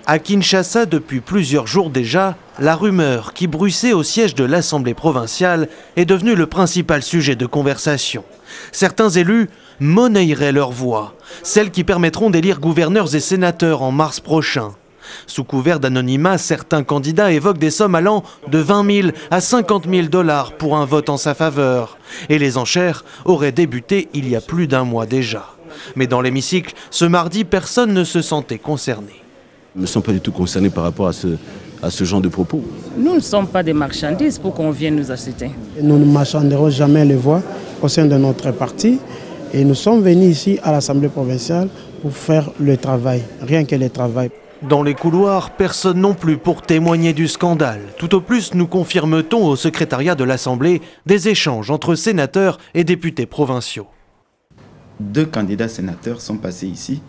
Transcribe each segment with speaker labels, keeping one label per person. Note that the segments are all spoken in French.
Speaker 1: À Kinshasa, depuis plusieurs jours déjà, la rumeur qui bruissait au siège de l'Assemblée provinciale est devenue le principal sujet de conversation. Certains élus monnaieraient leur voix, celles qui permettront d'élire gouverneurs et sénateurs en mars prochain. Sous couvert d'anonymat, certains candidats évoquent des sommes allant de 20 000 à 50 000 $ pour un vote en sa faveur. Et les enchères auraient débuté il y a plus d'un mois déjà. Mais dans l'hémicycle, ce mardi, personne ne se sentait concerné.
Speaker 2: Nous ne sommes pas du tout concernés par rapport à ce genre de propos.
Speaker 3: Nous ne sommes pas des marchandises pour qu'on vienne nous acheter.
Speaker 4: Nous ne marchanderons jamais les voix au sein de notre parti. Et nous sommes venus ici à l'Assemblée provinciale pour faire le travail, rien que le travail.
Speaker 1: Dans les couloirs, personne non plus pour témoigner du scandale. Tout au plus, nous confirme-t-on au secrétariat de l'Assemblée des échanges entre sénateurs et députés provinciaux.
Speaker 5: 2 candidats sénateurs sont passés ici.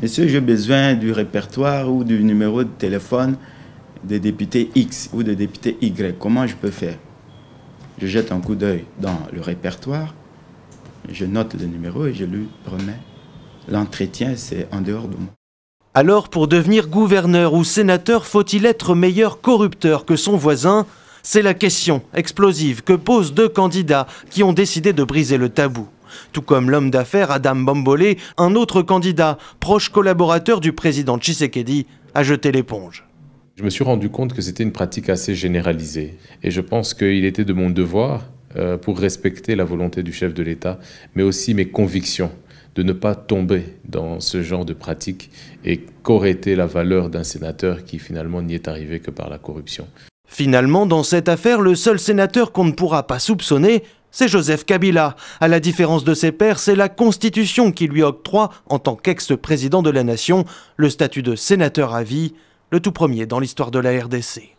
Speaker 5: Monsieur, j'ai besoin du répertoire ou du numéro de téléphone des députés X ou des députés Y. Comment je peux faire? Je jette un coup d'œil dans le répertoire, je note le numéro et je lui remets. L'entretien, c'est en dehors de moi.
Speaker 1: Alors, pour devenir gouverneur ou sénateur, faut-il être meilleur corrupteur que son voisin? C'est la question explosive que posent 2 candidats qui ont décidé de briser le tabou. Tout comme l'homme d'affaires Adam Bombolé, un autre candidat, proche collaborateur du président Tshisekedi, a jeté l'éponge.
Speaker 6: Je me suis rendu compte que c'était une pratique assez généralisée. Et je pense qu'il était de mon devoir, pour respecter la volonté du chef de l'État, mais aussi mes convictions, de ne pas tomber dans ce genre de pratique et qu'aurait été la valeur d'un sénateur qui finalement n'y est arrivé que par la corruption.
Speaker 1: Finalement, dans cette affaire, le seul sénateur qu'on ne pourra pas soupçonner, c'est Joseph Kabila. À la différence de ses pairs, c'est la Constitution qui lui octroie, en tant qu'ex-président de la nation, le statut de sénateur à vie, le tout premier dans l'histoire de la RDC.